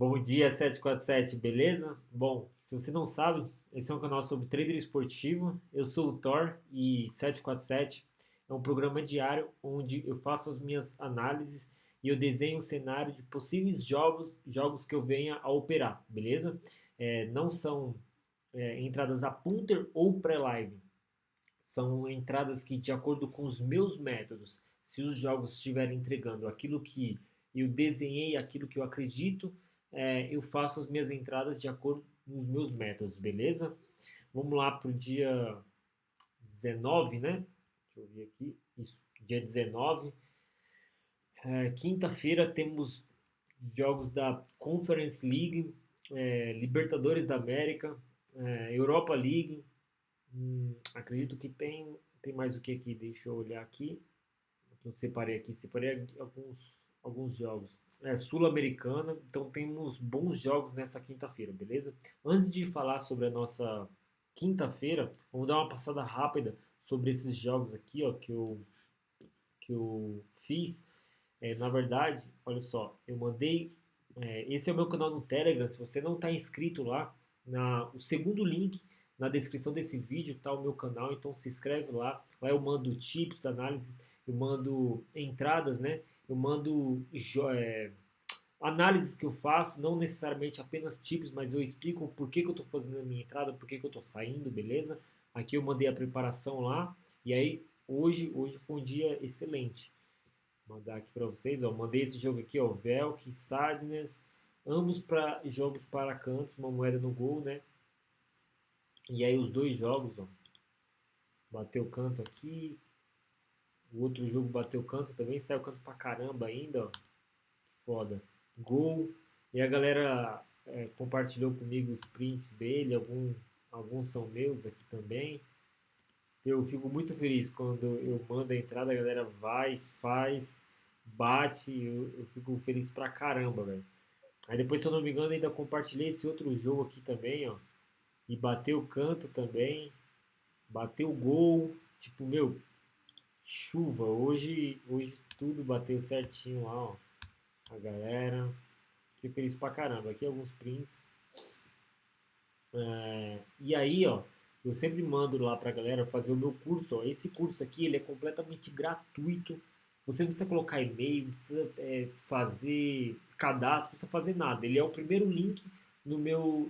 Bom dia, 747, beleza? Bom, se você não sabe, esse é um canal sobre trader esportivo. Eu sou o Thor e 747 é um programa diário onde eu faço as minhas análises e eu desenho um cenário de possíveis jogos que eu venha a operar, beleza? Não são entradas a punter ou pré-live, são entradas que, de acordo com os meus métodos, se os jogos estiverem entregando aquilo que eu desenhei, aquilo que eu acredito, eu faço as minhas entradas de acordo com os meus métodos, beleza? Vamos lá para o dia 19, né? Deixa eu ver aqui. Isso, dia 19. Quinta-feira temos jogos da Conference League, Libertadores da América, Europa League. Acredito que tem mais o que aqui? Deixa eu olhar aqui. Eu separei aqui, separei alguns jogos. Sul-Americana, então temos bons jogos nessa quinta-feira, beleza? Antes de falar sobre a nossa quinta-feira, vamos dar uma passada rápida sobre esses jogos aqui, ó, que eu fiz. Na verdade, olha só, eu mandei. Esse é o meu canal no Telegram. Se você não está inscrito lá, o segundo link na descrição desse vídeo está o meu canal, então se inscreve lá. Lá eu mando tips, análises, eu mando entradas, né? Eu mando análises que eu faço, não necessariamente apenas tips, mas eu explico por que eu estou fazendo a minha entrada, por que eu estou saindo, beleza? Aqui eu mandei a preparação lá, e aí hoje foi um dia excelente. Vou mandar aqui para vocês, ó. Mandei esse jogo aqui, ó, Velk, Sadness, ambos para jogos para cantos, uma moeda no gol, né? E aí os dois jogos, ó, bateu canto aqui, o outro jogo bateu canto também, saiu canto pra caramba ainda, ó, foda. Gol, e a galera compartilhou comigo os prints dele, alguns são meus aqui também. Eu fico muito feliz quando eu mando a entrada, a galera vai, faz, bate, eu fico feliz pra caramba, velho. Aí depois, se eu não me engano, ainda compartilhei esse outro jogo aqui também, ó. E bateu o canto também, bateu o gol. Tipo, meu, chuva. Hoje tudo bateu certinho lá, ó. A galera. Fico feliz pra caramba. Aqui alguns prints. E aí, ó, eu sempre mando lá pra galera fazer o meu curso, ó. Esse curso aqui, ele é completamente gratuito. Você não precisa colocar e-mail, não precisa fazer cadastro, não precisa fazer nada. Ele é o primeiro link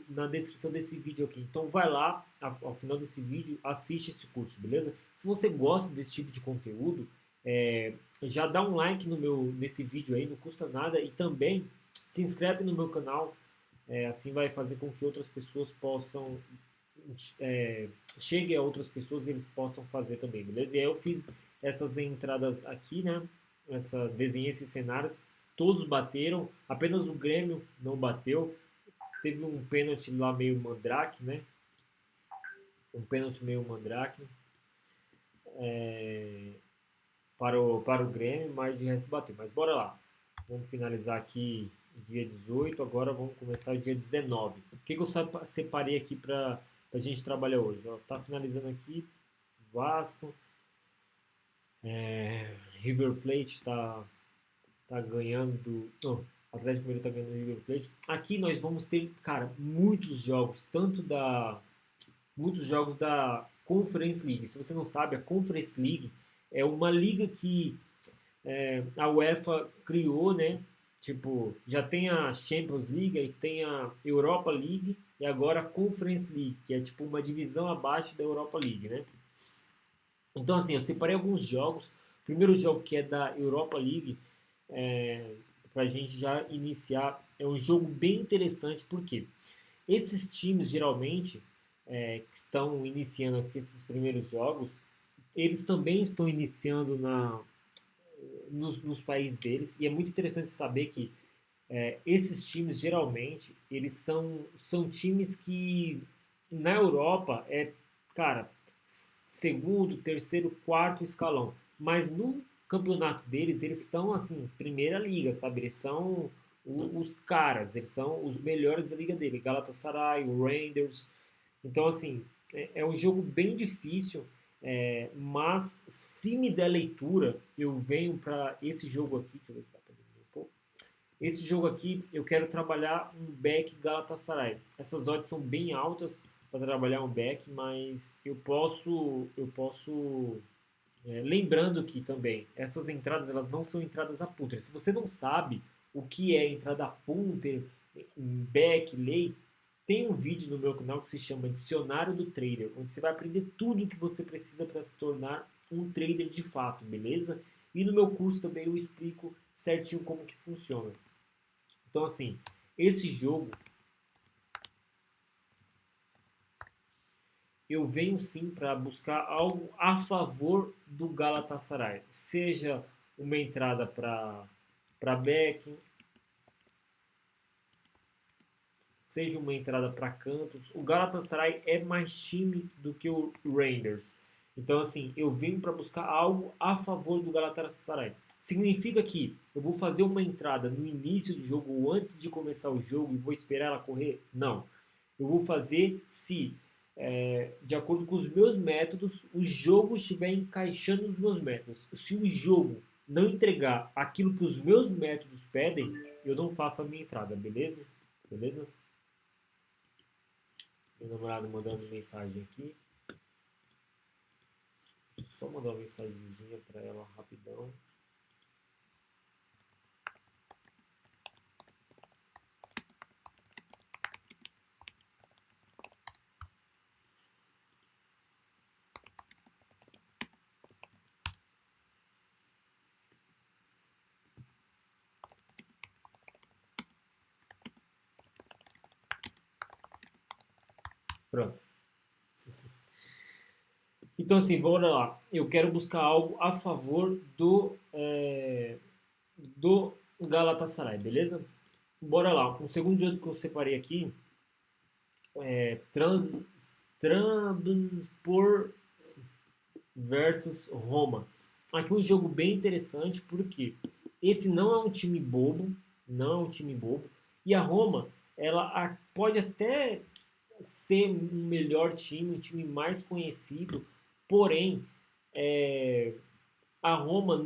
na descrição desse vídeo aqui. Então vai lá, ao final desse vídeo, assiste esse curso, beleza? Se você gosta desse tipo de conteúdo, já dá um like nesse vídeo aí, não custa nada. E também se inscreve no meu canal, assim vai fazer com que outras pessoas possam é, chegue a outras pessoas e eles possam fazer também, beleza? E aí eu fiz essas entradas aqui, né? Desenhei esses cenários, todos bateram, apenas o Grêmio não bateu. Teve um pênalti lá meio mandrake, né? Um pênalti meio mandrake para o Grêmio, mas de resto bateu. Mas bora lá. Vamos finalizar aqui dia 18, agora vamos começar o dia 19. O que eu separei aqui para a gente trabalhar hoje? Ó, tá finalizando aqui Vasco, River Plate tá ganhando. Não, Atlético Mineiro tá ganhando do River Plate. Aqui nós vamos ter, cara, muitos jogos da Conference League. Se você não sabe, a Conference League é uma liga que a UEFA criou, né? Tipo, já tem a Champions League, aí tem a Europa League e agora a Conference League, que é tipo uma divisão abaixo da Europa League, né? Então, assim, eu separei alguns jogos. O primeiro jogo que é da Europa League, para a gente já iniciar, é um jogo bem interessante, porque esses times, geralmente, que estão iniciando aqui esses primeiros jogos, eles também estão iniciando nos países deles, e é muito interessante saber que esses times, geralmente, eles são times que, na Europa, cara, segundo, terceiro, quarto escalão. Mas no campeonato deles, eles são, assim, primeira liga, sabe? Eles são os caras, eles são os melhores da liga dele. Galatasaray, o Rangers. Então, assim, é um jogo bem difícil, mas se me der leitura, eu venho para esse jogo aqui. Deixa eu ver se dá pra ver um pouco. Esse jogo aqui eu quero trabalhar um back Galatasaray. Essas odds são bem altas para trabalhar um back, mas lembrando que também essas entradas elas não são entradas a punter. Se você não sabe o que é entrada a punter, back, lay, tem um vídeo no meu canal que se chama Dicionário do Trader, onde você vai aprender tudo o que você precisa para se tornar um trader de fato, beleza? E no meu curso também eu explico certinho como que funciona. Então assim, esse jogo eu venho sim para buscar algo a favor do Galatasaray, seja uma entrada para backing, seja uma entrada para cantos. O Galatasaray é mais time do que o Rangers. Então, assim, eu venho para buscar algo a favor do Galatasaray. Significa que eu vou fazer uma entrada no início do jogo ou antes de começar o jogo e vou esperar ela correr? Não. Eu vou fazer se, de acordo com os meus métodos, o jogo estiver encaixando nos meus métodos. Se o jogo não entregar aquilo que os meus métodos pedem, eu não faço a minha entrada, beleza? Beleza? Meu namorado mandando mensagem aqui. Deixa eu só mandar uma mensagenzinha para ela rapidão. Pronto. Então, assim, bora lá. Eu quero buscar algo a favor do Galatasaray, beleza? Bora lá. Um segundo jogo que eu separei aqui é Trabzonspor versus Roma. Aqui um jogo bem interessante porque esse não é um time bobo, não é um time bobo. E a Roma, ela pode até ser um melhor time, um time mais conhecido, porém a Roma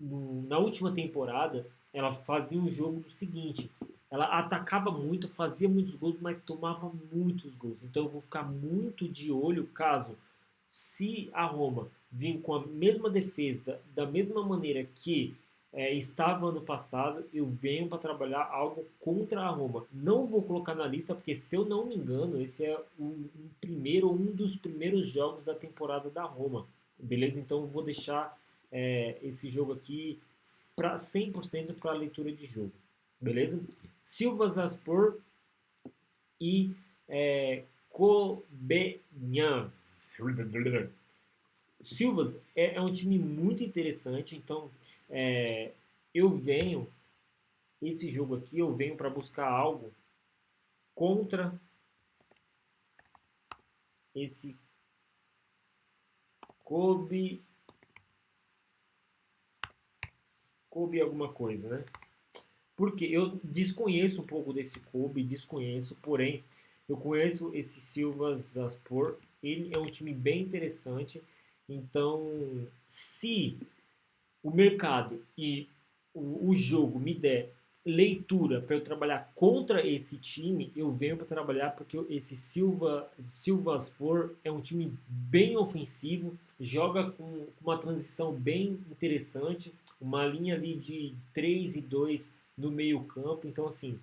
na última temporada ela fazia um jogo do seguinte: ela atacava muito, fazia muitos gols, mas tomava muitos gols. Então eu vou ficar muito de olho caso, se a Roma vir com a mesma defesa, da mesma maneira que estava ano passado, eu venho para trabalhar algo contra a Roma. Não vou colocar na lista, porque se eu não me engano, esse é um dos primeiros jogos da temporada da Roma. Beleza? Então eu vou deixar esse jogo aqui para 100% para leitura de jogo. Beleza? Silvasaspor e Kobenham. Silvas é um time muito interessante, então eu venho, esse jogo aqui, eu venho para buscar algo contra esse Kobe alguma coisa, né? Porque eu desconheço um pouco desse Kobe, desconheço, porém eu conheço esse Silvasaspor, ele é um time bem interessante, então se o mercado e o jogo me der leitura para eu trabalhar contra esse time, eu venho para trabalhar porque esse Silvaspor é um time bem ofensivo, joga com uma transição bem interessante, uma linha ali de 3 e 2 no meio campo, então assim,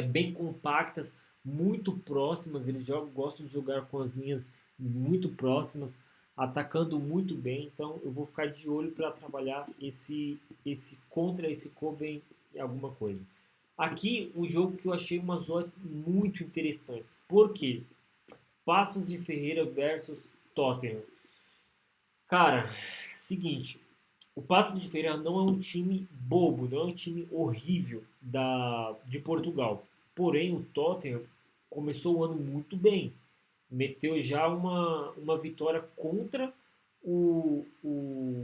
bem compactas, muito próximas, eles gostam de jogar com as linhas muito próximas, atacando muito bem, então eu vou ficar de olho para trabalhar esse contra esse Koben e alguma coisa. Aqui o jogo que eu achei umas odds muito interessantes. Por quê? Passos de Ferreira versus Tottenham. Cara, seguinte, o Passos de Ferreira não é um time bobo, não é um time horrível de Portugal. Porém, o Tottenham começou o ano muito bem. Meteu já uma vitória contra o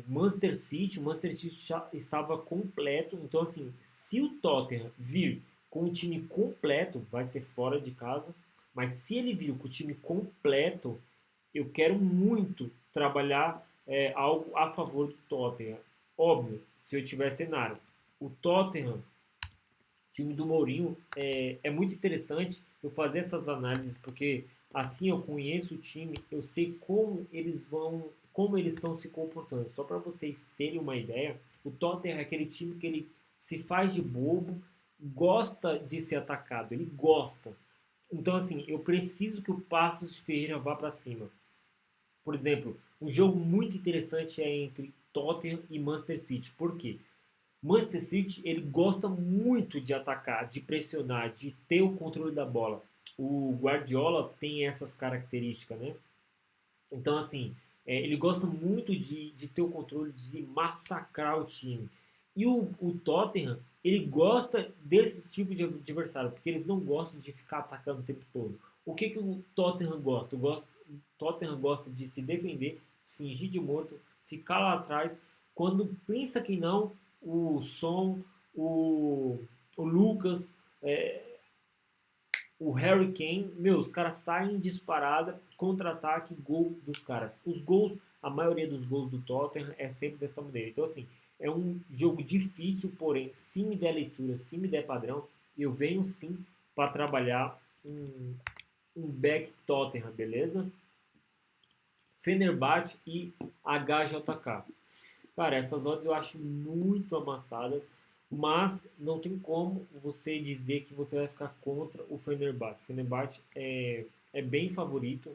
Manchester City. O Manchester City já estava completo. Então, assim, se o Tottenham vir com o time completo, vai ser fora de casa. Mas se ele vir com o time completo, eu quero muito trabalhar algo a favor do Tottenham. Óbvio, se eu tiver cenário. o Tottenham, time do Mourinho, é muito interessante eu fazer essas análises, porque assim eu conheço o time, eu sei como eles estão se comportando. Só para vocês terem uma ideia, o Tottenham é aquele time que ele se faz de bobo, gosta de ser atacado, ele gosta. Então assim, eu preciso que o Passos de Ferreira vá para cima. Por exemplo, um jogo muito interessante é entre Tottenham e Manchester City. Por quê? Manchester City ele gosta muito de atacar, de pressionar, de ter o controle da bola. O Guardiola tem essas características, né? Então, assim, ele gosta muito de ter o controle, de massacrar o time. E o Tottenham, ele gosta desse tipo de adversário, porque eles não gostam de ficar atacando o tempo todo. O que o Tottenham gosta? O Tottenham gosta de se defender, se fingir de morto, ficar lá atrás. Quando pensa que não, o Son, o, o Lucas, é, o Harry Kane, os caras saem disparada, contra-ataque, gol dos caras. Os gols, a maioria dos gols do Tottenham é sempre dessa maneira. Então, assim, é um jogo difícil, porém, se me der leitura, se me der padrão, eu venho sim para trabalhar um back Tottenham, beleza? Fenerbahçe e HJK. Cara, essas odds eu acho muito amassadas, mas não tem como você dizer que você vai ficar contra o Fenerbahçe. O Fenerbahçe é bem favorito.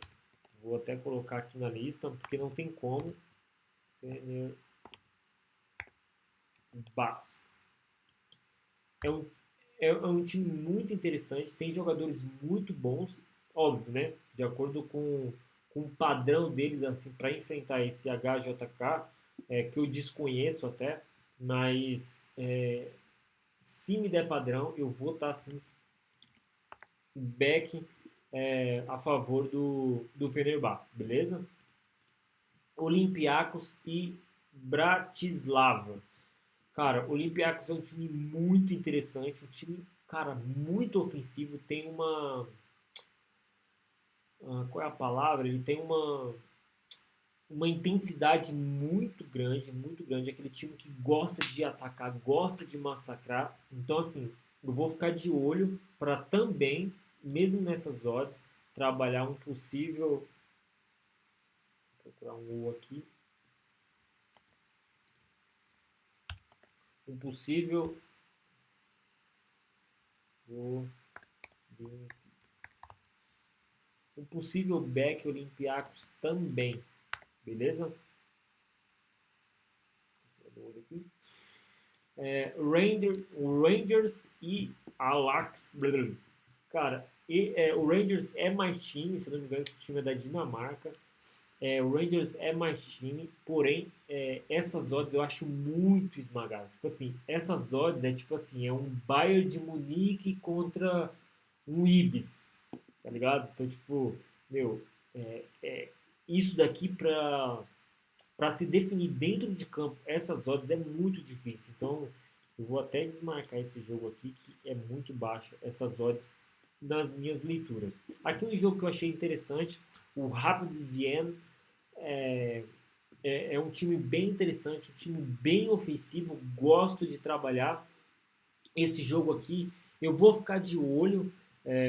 Vou até colocar aqui na lista, porque não tem como. Fenerbahçe. É um, é um time muito interessante, tem jogadores muito bons, óbvio, né? De acordo com o padrão deles assim para enfrentar esse HJK, que eu desconheço até, mas se me der padrão, eu vou estar assim, back a favor do Fenerbahçe, beleza? Olympiacos e Bratislava. Cara, o Olympiacos é um time muito interessante, um time, cara, muito ofensivo, tem uma... qual é a palavra? Ele tem uma intensidade muito grande, muito grande. Aquele time que gosta de atacar, gosta de massacrar. Então, assim, eu vou ficar de olho para também, mesmo nessas odds, trabalhar um possível... Vou procurar um gol aqui. Um possível... Um possível back Olympiacos também. Beleza? Aqui. Rangers e Ajax. Cara, o Rangers é mais time, se não me engano, esse time é da Dinamarca. O Rangers é mais time, porém, essas odds eu acho muito esmagadas. Tipo assim, essas odds é tipo assim, é um Bayern de Munique contra um Ibis, tá ligado? Então, tipo, isso daqui para se definir dentro de campo, essas odds é muito difícil. Então, eu vou até desmarcar esse jogo aqui, que é muito baixo, essas odds nas minhas leituras. Aqui um jogo que eu achei interessante, o Rapid Vienne, é um time bem interessante, um time bem ofensivo, gosto de trabalhar. Esse jogo aqui, eu vou ficar de olho,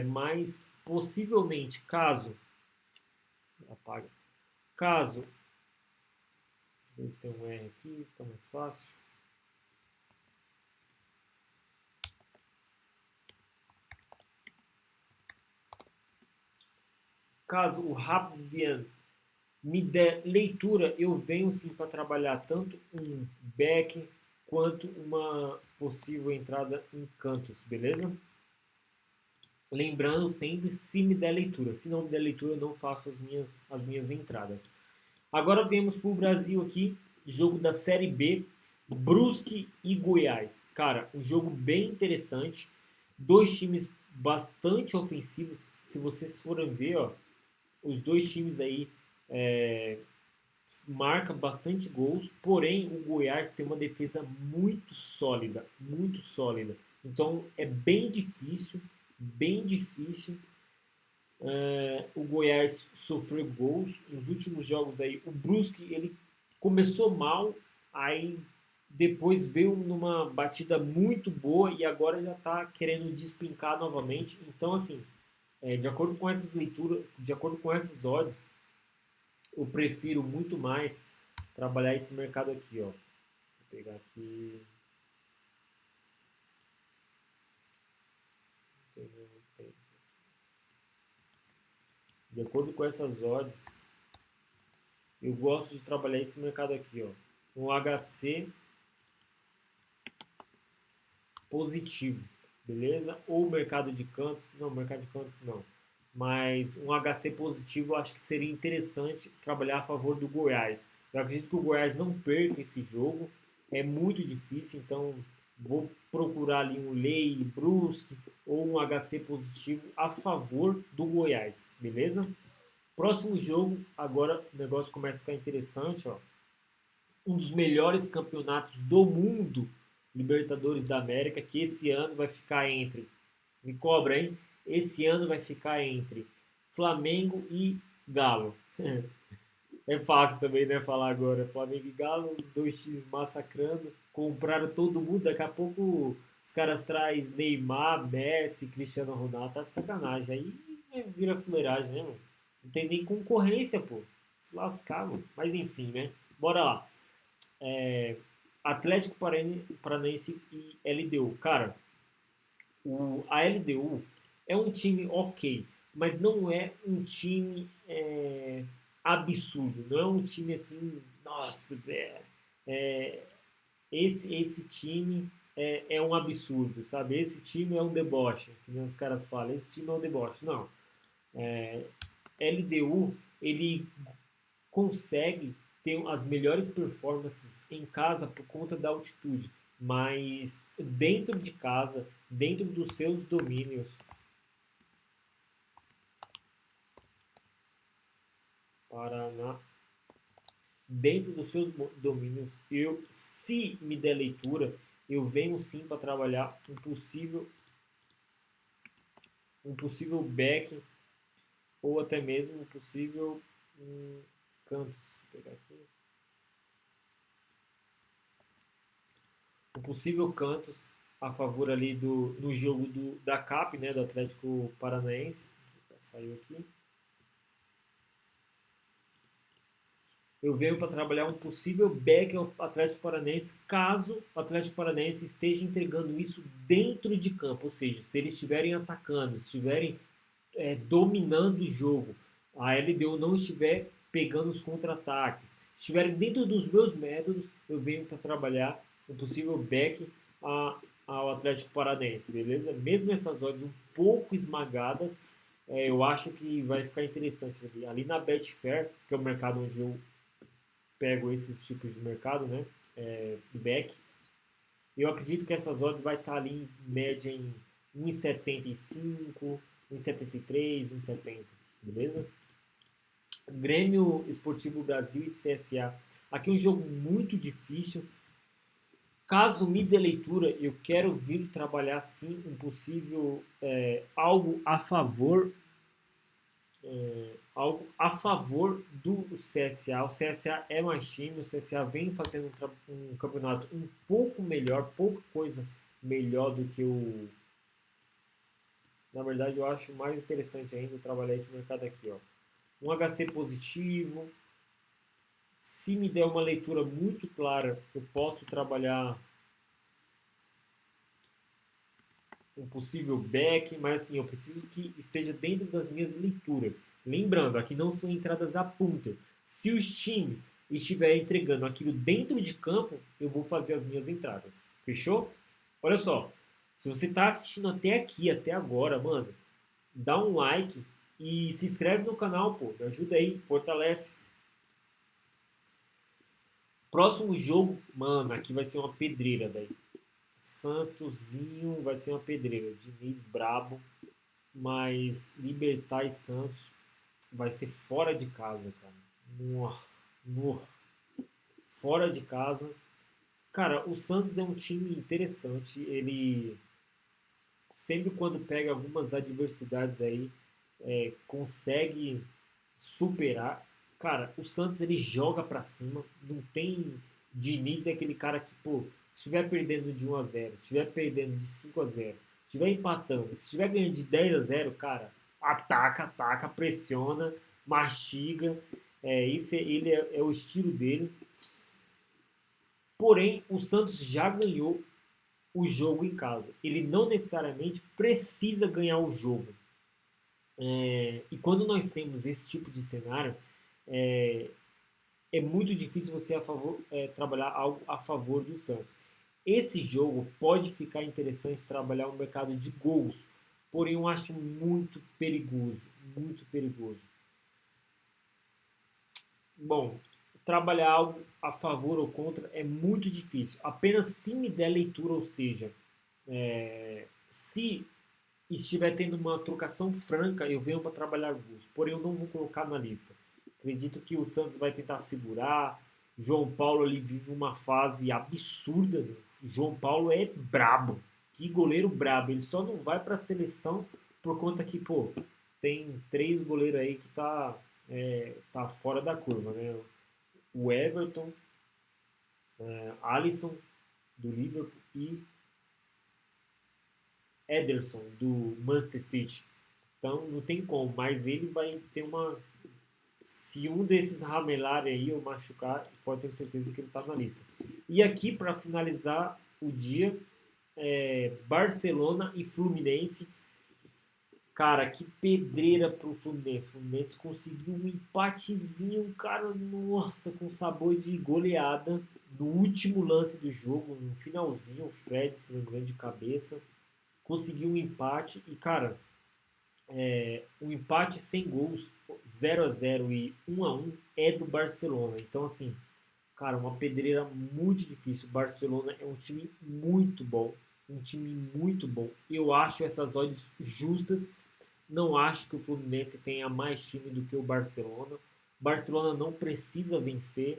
mas possivelmente, caso... Apaga. Caso... Deixa eu ver se tem um R aqui, fica mais fácil. Caso o Rapid Vienne me der leitura, eu venho sim para trabalhar tanto um back quanto uma possível entrada em cantos, beleza? Lembrando sempre, se me der leitura. Se não me der leitura, eu não faço as minhas entradas. Agora temos para o Brasil aqui, jogo da Série B, Brusque e Goiás. Cara, um jogo bem interessante. Dois times bastante ofensivos. Se vocês forem ver, ó, os dois times aí marcam bastante gols. Porém, o Goiás tem uma defesa muito sólida, muito sólida. Então, é bem difícil o Goiás sofrer gols nos últimos jogos aí. O Brusque ele começou mal, aí depois veio numa batida muito boa e agora já está querendo despincar novamente. Então, assim, de acordo com essas leituras, de acordo com essas odds, eu prefiro muito mais trabalhar esse mercado aqui, ó. Vou pegar aqui. De acordo com essas odds, eu gosto de trabalhar esse mercado aqui, ó. Um HC positivo, beleza? Ou mercado de cantos, não, mercado de cantos não. Mas um HC positivo eu acho que seria interessante trabalhar a favor do Goiás. Eu acredito que o Goiás não perca esse jogo, é muito difícil, então vou procurar ali um Lei, Brusque ou um HC positivo a favor do Goiás, beleza? Próximo jogo, agora o negócio começa a ficar interessante, ó. Um dos melhores campeonatos do mundo, Libertadores da América, que esse ano vai ficar entre, me cobra, hein? Esse ano vai ficar entre Flamengo e Galo. É fácil também, né, falar agora. Flamengo e Galo, os dois times massacrando, compraram todo mundo, daqui a pouco os caras trazem Neymar, Messi, Cristiano Ronaldo, tá de sacanagem. Aí vira fuleiragem, né, mano? Não tem nem concorrência, pô. Se lascar, mano. Mas enfim, né? Bora lá. Atlético Paranaense e LDU. Cara, a LDU é um time ok, mas não é um time absurdo. Não é um time assim, nossa, é, esse time é um absurdo, sabe? Esse time é um deboche, que nem os caras falam. Esse time é um deboche. Não. LDU, ele consegue ter as melhores performances em casa por conta da altitude, mas dentro de casa, dentro dos seus domínios, Paraná, dentro dos seus domínios, eu, se me der leitura, eu venho sim para trabalhar um possível back ou até mesmo um possível cantos. Vou pegar aqui. Um possível cantos a favor ali do jogo da CAP, né, do Atlético Paranaense. Saiu aqui. Eu venho para trabalhar um possível back ao Atlético Paranaense, caso o Atlético Paranaense esteja entregando isso dentro de campo, ou seja, se eles estiverem atacando, estiverem dominando o jogo, a LDU não estiver pegando os contra-ataques, estiverem dentro dos meus métodos, eu venho para trabalhar um possível back ao Atlético Paranaense, beleza? Mesmo essas odds um pouco esmagadas, eu acho que vai ficar interessante ali. Ali na Betfair, que é o mercado onde eu pego esses tipos de mercado, né? Back. Eu acredito que essas odds vai estar ali em média em 1,75, 1,73, 1,70, beleza? Grêmio Esportivo Brasil e CSA. Aqui é um jogo muito difícil. Caso me dê leitura, eu quero vir trabalhar sim um possível algo a favor do CSA. O CSA é mais time, o CSA vem fazendo um campeonato um pouco melhor, pouca coisa melhor do que o. Na verdade, eu acho mais interessante ainda trabalhar esse mercado aqui, ó. Um HC positivo. Se me der uma leitura muito clara, eu posso trabalhar um possível back, mas assim, eu preciso que esteja dentro das minhas leituras. Lembrando, aqui não são entradas a punter. Se o time estiver entregando aquilo dentro de campo, eu vou fazer as minhas entradas. Fechou? Olha só, se você está assistindo até aqui, até agora, mano, dá um like e se inscreve no canal, pô. Me ajuda aí, fortalece. Próximo jogo, mano, aqui vai ser uma pedreira, velho. Santosinho vai ser uma pedreira. Diniz brabo. Mas Libertar e Santos vai ser fora de casa, cara. Fora de casa. Cara, o Santos é um time interessante. Ele sempre quando pega algumas adversidades aí, consegue superar. Cara, o Santos ele joga pra cima, não tem Diniz é aquele cara que, pô, se estiver perdendo de 1-0, se estiver perdendo de 5-0, se estiver empatando, se estiver ganhando de 10-0, cara, ataca, ataca, pressiona, mastiga. Ele é o estilo dele. Porém, o Santos já ganhou o jogo em casa. Ele não necessariamente precisa ganhar o jogo. E quando nós temos esse tipo de cenário, é, é muito difícil você trabalhar algo a favor do Santos. Esse jogo pode ficar interessante trabalhar o mercado de gols, porém eu acho muito perigoso, muito perigoso. Bom, trabalhar algo a favor ou contra é muito difícil. Apenas se me der leitura, ou seja, se estiver tendo uma trocação franca, eu venho para trabalhar gols. Porém, eu não vou colocar na lista. Acredito que o Santos vai tentar segurar. João Paulo ali vive uma fase absurda. Né? João Paulo é brabo. Que goleiro brabo. Ele só não vai para a seleção por conta que, pô, tem 3 goleiros aí que tá fora da curva, né? O Everton, Alisson do Liverpool e Ederson do Manchester City. Então não tem como, mas ele vai ter uma. Se um desses ramelarem aí ou machucar, pode ter certeza que ele está na lista. E aqui, para finalizar o dia, Barcelona e Fluminense. Cara, que pedreira pro Fluminense. O Fluminense conseguiu um empatezinho, cara, nossa, com sabor de goleada no último lance do jogo, no finalzinho, o Fred, se não me engano, de cabeça, conseguiu um empate e, cara, um empate sem gols, 0-0 e 1-1 é do Barcelona. Então, assim, cara, uma pedreira muito difícil. O Barcelona é um time muito bom, um time muito bom. Eu acho essas odds justas. Não acho que o Fluminense tenha mais time do que o Barcelona. O Barcelona não precisa vencer.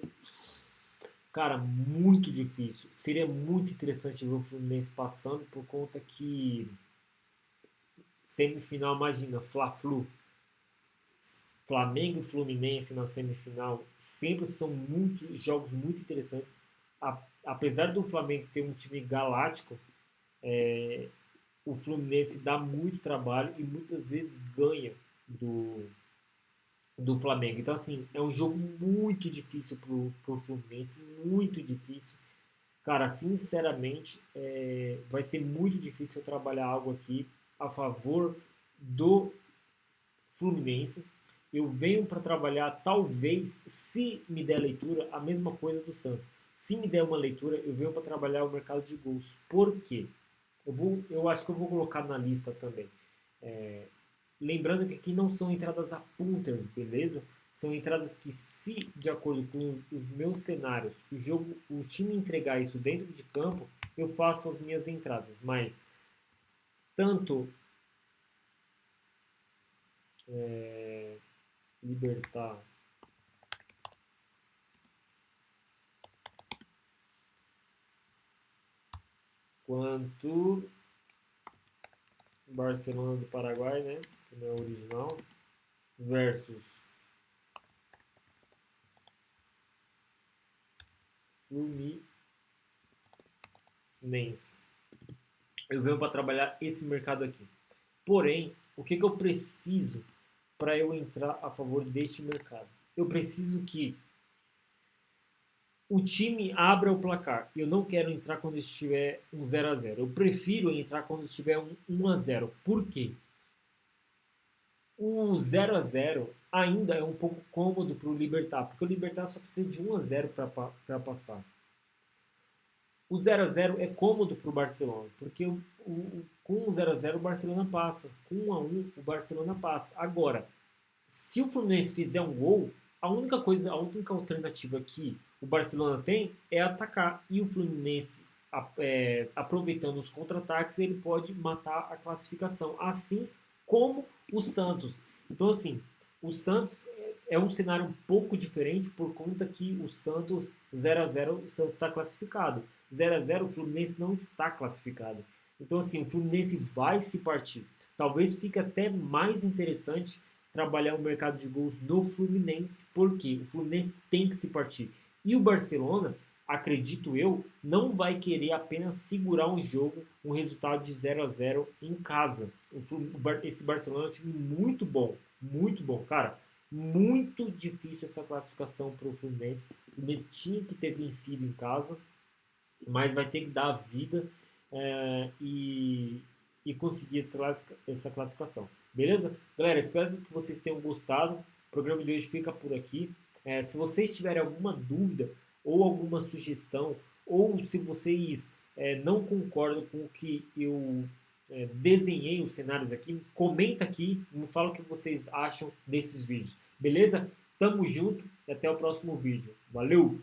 Cara, muito difícil. Seria muito interessante ver o Fluminense passando por conta que semifinal, imagina, Fla-Flu. Flamengo e Fluminense na semifinal sempre são muitos jogos muito interessantes. Apesar do Flamengo ter um time galáctico, o Fluminense dá muito trabalho e muitas vezes ganha do Flamengo. Então, assim, é um jogo muito difícil pro Fluminense, muito difícil. Cara, sinceramente, vai ser muito difícil eu trabalhar algo aqui a favor do Fluminense. Eu venho para trabalhar, talvez, se me der leitura, a mesma coisa do Santos. Se me der uma leitura, eu venho para trabalhar o mercado de gols. Por quê? Eu acho que eu vou colocar na lista também. Lembrando que aqui não são entradas a punters, beleza? São entradas que, se de acordo com os meus cenários, o time entregar isso dentro de campo, eu faço as minhas entradas. Mas tanto Libertar quanto Barcelona do Paraguai, né? Que não é o original, versus Fluminense. Eu venho para trabalhar esse mercado aqui. Porém, o que eu preciso para eu entrar a favor deste mercado? Eu preciso que o time abra o placar. Eu não quero entrar quando estiver um 0-0. Eu prefiro entrar quando estiver um 1-0. Por quê? O 0-0 ainda é um pouco cômodo para o Libertad, porque o Libertad só precisa de 1-0 para passar. O 0-0 é cômodo para o Barcelona, porque com o 0-0 o Barcelona passa, com 1-1 o Barcelona passa. Agora, se o Fluminense fizer um gol, a única alternativa que o Barcelona tem é atacar, e o Fluminense, aproveitando os contra-ataques, ele pode matar a classificação, assim como o Santos. Então, assim, o Santos é um cenário um pouco diferente por conta que o Santos 0-0, o Santos está classificado. 0-0, o Fluminense não está classificado. Então, assim, o Fluminense vai se partir. Talvez fique até mais interessante trabalhar o mercado de gols no Fluminense, porque o Fluminense tem que se partir. E o Barcelona, acredito eu, não vai querer apenas segurar um jogo, um resultado de 0-0 em casa. Esse Barcelona é um time muito bom, cara. Muito difícil essa classificação para o Fluminense. O Fluminense tinha que ter vencido em casa, mas vai ter que dar a vida e conseguir essa classificação. Beleza? Galera, espero que vocês tenham gostado. O programa de hoje fica por aqui. Se vocês tiverem alguma dúvida ou alguma sugestão, ou se vocês não concordam com o que eu desenhei os cenários aqui, comenta aqui, me fala o que vocês acham desses vídeos. Beleza? Tamo junto e até o próximo vídeo. Valeu!